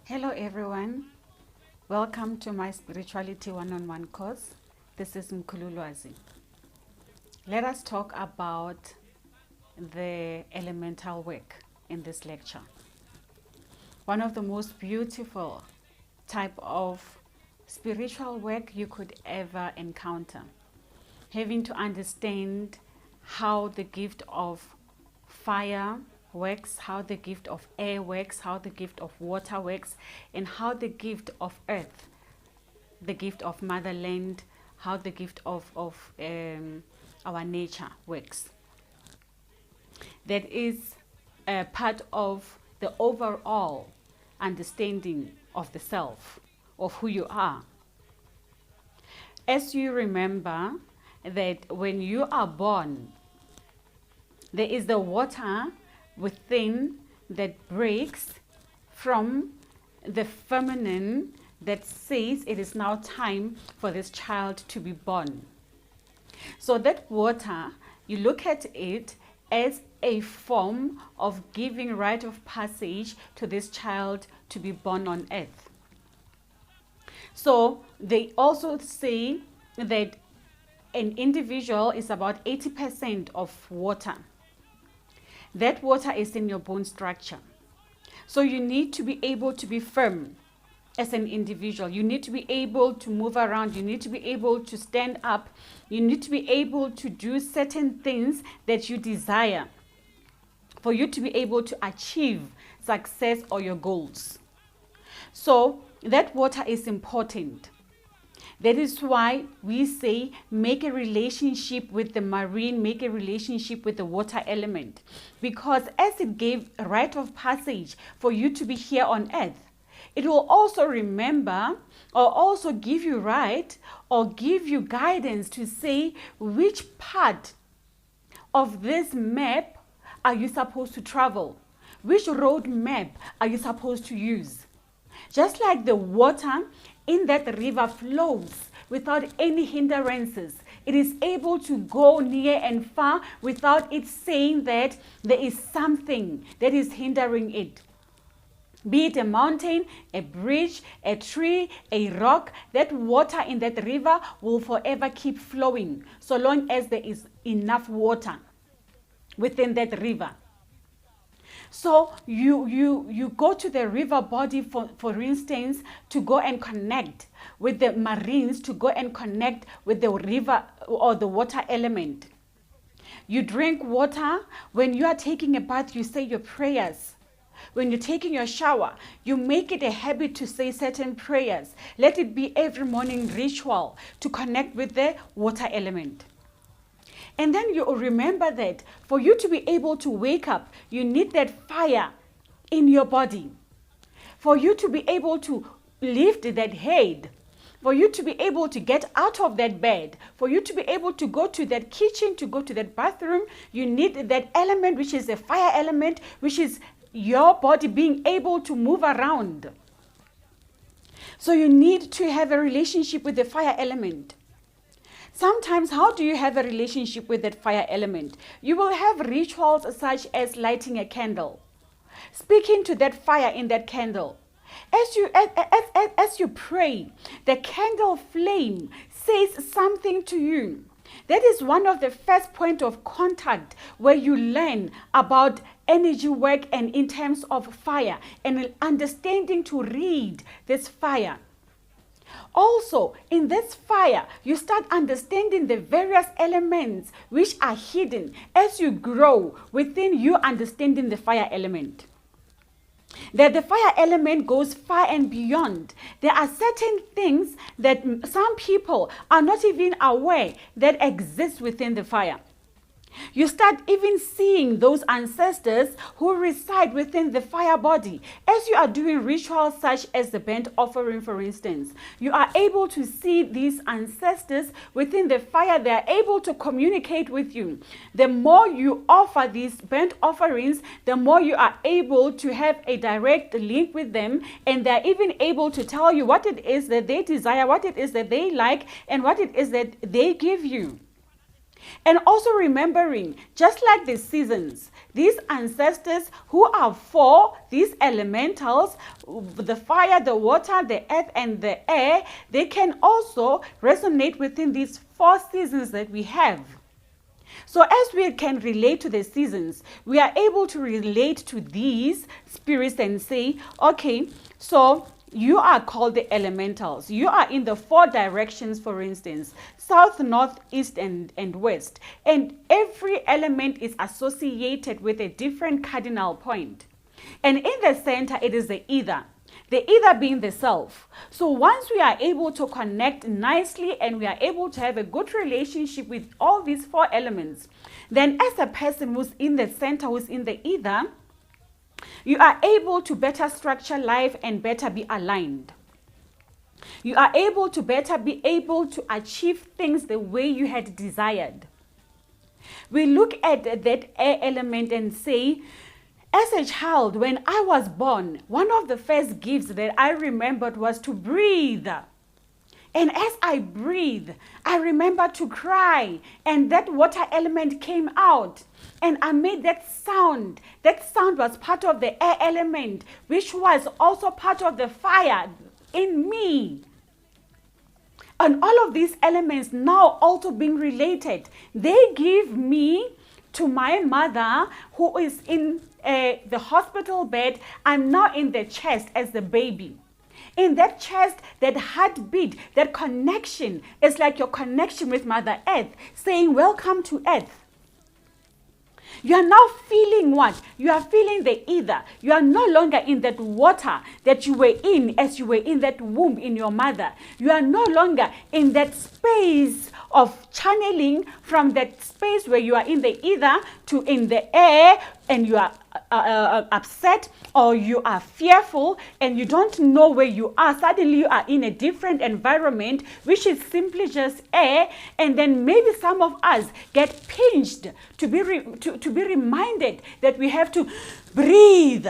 Hello everyone, welcome to my Spirituality One-on-One course. This is Mkululwazi. Let us talk about the elemental work in this lecture. One of the most beautiful type of spiritual work you could ever encounter. Having to understand how the gift of fire works, how the gift of air works, how the gift of water works, and how the gift of earth, the gift of motherland, how the gift of our nature works. That is a part of the overall understanding of the self, of who you are. As you remember that when you are born, there is the water within that breaks from the feminine that says it is now time for this child to be born. So that water, you look at it as a form of giving rite of passage to this child to be born on earth. So they also say that an individual is about 80% of water. That water is in your bone structure. So you need to be able to be firm as an individual. You need to be able to move around. You need to be able to stand up. You need to be able to do certain things that you desire for you to be able to achieve success or your goals. So that water is important. That is why we say make a relationship with the marine, make a relationship with the water element. Because as it gave a rite of passage for you to be here on earth, it will also remember or also give you right or give you guidance to say which part of this map are you supposed to travel? Which road map are you supposed to use? Just like the water in that river flows without any hindrances. It is able to go near and far without it saying that there is something that is hindering it. Be it a mountain, a bridge, a tree, a rock, that water in that river will forever keep flowing so long as there is enough water within that river. So you go to the river body, for instance, to go and connect with the marines, to go and connect with the river or the water element. You drink water. When you are taking a bath, you say your prayers. When you're taking your shower, you make it a habit to say certain prayers. Let it be every morning ritual to connect with the water element. And then you remember that for you to be able to wake up, you need that fire in your body. For you to be able to lift that head, for you to be able to get out of that bed, for you to be able to go to that kitchen, to go to that bathroom, you need that element, which is a fire element, which is your body being able to move around. So you need to have a relationship with the fire element. Sometimes, how do you have a relationship with that fire element? You will have rituals such as lighting a candle, speaking to that fire in that candle. As you pray, the candle flame says something to you. That is one of the first point of contact where you learn about energy work and in terms of fire and understanding to read this fire. Also, in this fire, you start understanding the various elements which are hidden as you grow within you understanding the fire element. That the fire element goes far and beyond. There are certain things that some people are not even aware that exist within the fire. You start even seeing those ancestors who reside within the fire body. As you are doing rituals such as the burnt offering, for instance, you are able to see these ancestors within the fire. They are able to communicate with you. The more you offer these burnt offerings, the more you are able to have a direct link with them, and they're even able to tell you what it is that they desire, what it is that they like, and what it is that they give you. And also remembering, just like the seasons, these ancestors who are for these elementals, the fire, the water, the earth, and the air, they can also resonate within these 4 seasons that we have. So as we can relate to the seasons, we are able to relate to these spirits and say, okay, so you are called the elementals. You are in the 4 directions, for instance, south, north, east, and west. And every element is associated with a different cardinal point. And in the center, it is the ether. The ether being the self. So once we are able to connect nicely and we are able to have a good relationship with all these 4 elements, then as a person who's in the center, who's in the ether, you are able to better structure life and better be aligned. You are able to better be able to achieve things the way you had desired. We look at that air element and say, as a child, when I was born, one of the first gifts that I remembered was to breathe. And as I breathe, I remember to cry, and that water element came out, and I made that sound. That sound was part of the air element, which was also part of the fire in me. And all of these elements now also being related, they give me to my mother who is in the hospital bed. I'm now in the chest as the baby. In that chest, that heartbeat, that connection is like your connection with Mother Earth, saying, welcome to Earth. You are now feeling what? You are feeling the ether. You are no longer in that water that you were in as you were in that womb in your mother. You are no longer in that space of channeling from that space where you are in the ether to in the air, and you are upset or you are fearful and you don't know where you are. Suddenly you are in a different environment, which is simply just air, and then maybe some of us get pinched to be reminded that we have to breathe.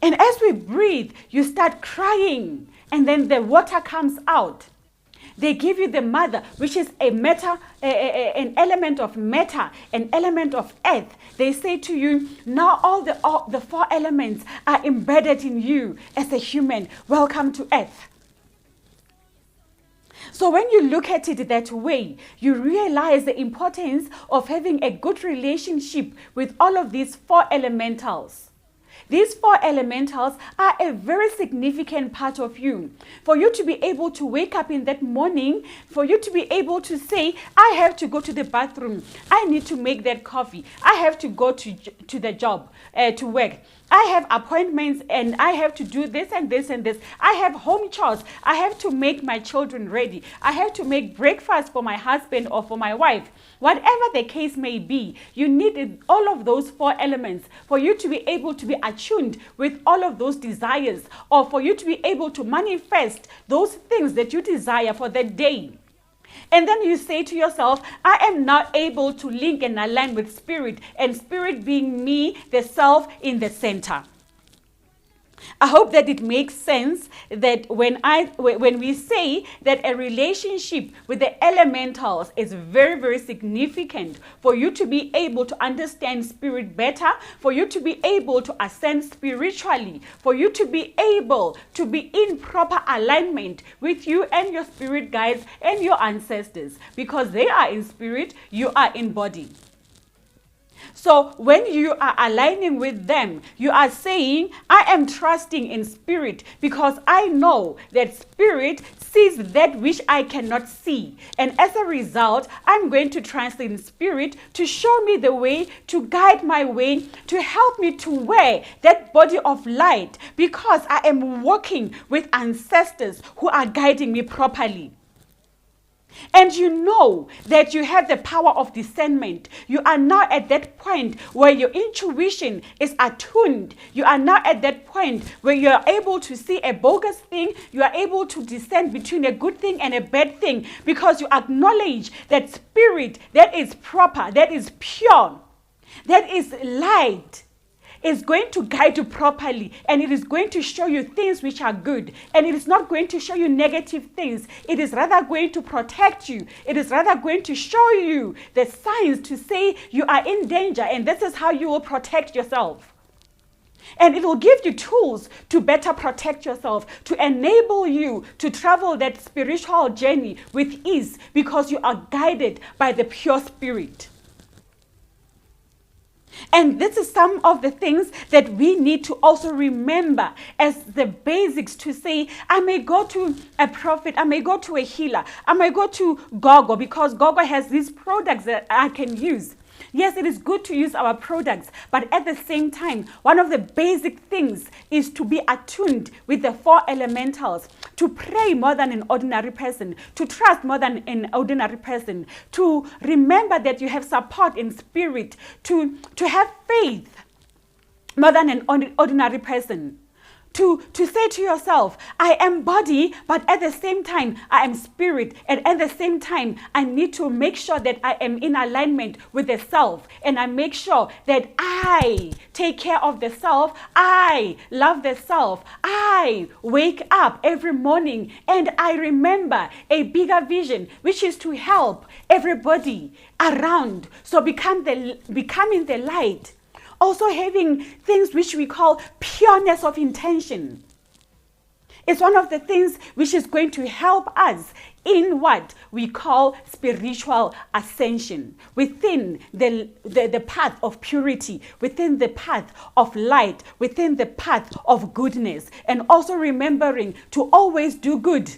And as we breathe, you start crying, and then the water comes out. They give you the mother, which is an element of matter, an element of earth. They say to you, now all the 4 elements are embedded in you as a human. Welcome to earth. So when you look at it that way, you realize the importance of having a good relationship with all of these 4 elementals. These 4 elementals are a very significant part of you. For you to be able to wake up in that morning, for you to be able to say, I have to go to the bathroom, I need to make that coffee, I have to go to the job, to work, I have appointments and I have to do this and this and this. I have home chores. I have to make my children ready. I have to make breakfast for my husband or for my wife. Whatever the case may be, you need all of those 4 elements for you to be able to be attuned with all of those desires, or for you to be able to manifest those things that you desire for that day. And then you say to yourself, I am now able to link and align with spirit, and spirit being me, the self in the center. I hope that it makes sense that when we say that a relationship with the elementals is very, very significant for you to be able to understand spirit better, for you to be able to ascend spiritually, for you to be able to be in proper alignment with you and your spirit guides and your ancestors, because they are in spirit, you are in body. So when you are aligning with them, you are saying, I am trusting in spirit because I know that spirit sees that which I cannot see. And as a result, I'm going to trust in spirit to show me the way, to guide my way, to help me to wear that body of light, because I am walking with ancestors who are guiding me properly. And you know that you have the power of discernment. You are now at that point where your intuition is attuned. You are now at that point where you are able to see a bogus thing. You are able to discern between a good thing and a bad thing, because you acknowledge that spirit that is proper, that is pure, that is light, is going to guide you properly, and it is going to show you things which are good, and it is not going to show you negative things. It is rather going to protect you. It is rather going to show you the signs to say you are in danger, and this is how you will protect yourself. And it will give you tools to better protect yourself, to enable you to travel that spiritual journey with ease, because you are guided by the pure spirit. And this is some of the things that we need to also remember as the basics to say, I may go to a prophet, I may go to a healer, I may go to Gogo, because Gogo has these products that I can use. Yes, it is good to use our products, but at the same time, one of the basic things is to be attuned with the 4 elementals, to pray more than an ordinary person, to trust more than an ordinary person, to remember that you have support in spirit, to have faith more than an ordinary person. To say to yourself, I am body, but at the same time, I am spirit. And at the same time, I need to make sure that I am in alignment with the self. And I make sure that I take care of the self. I love the self. I wake up every morning and I remember a bigger vision, which is to help everybody around. So becoming the light. Also having things which we call pureness of intention. It's one of the things which is going to help us in what we call spiritual ascension, within the path of purity, within the path of light, within the path of goodness, and also remembering to always do good,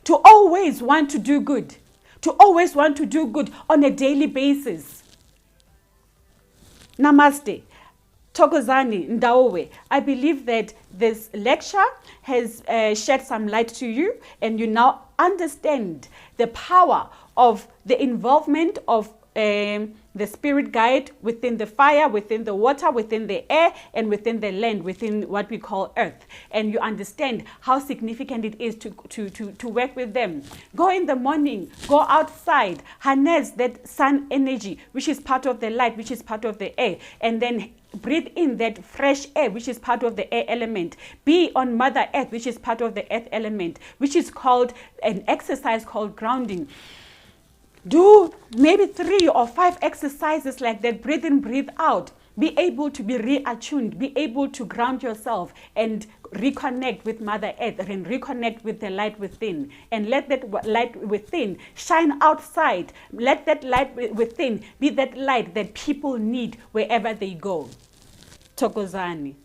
to always want to do good, to always want to do good on a daily basis. Namaste. Thokozani Ndaowe. I believe that this lecture has shed some light to you, and you now understand the power of the involvement of the spirit guide within the fire, within the water, within the air, and within the land, within what we call earth. And you understand how significant it is to work with them. Go in the morning, go outside, harness that sun energy, which is part of the light, which is part of the air, and then breathe in that fresh air, which is part of the air element. Be on Mother Earth, which is part of the earth element, which is called an exercise called grounding. Do maybe 3 or 5 exercises like that. Breathe in, breathe out. Be able to be reattuned. Be able to ground yourself and reconnect with Mother Earth and reconnect with the light within. And let that light within shine outside. Let that light within be that light that people need wherever they go. Thokozani.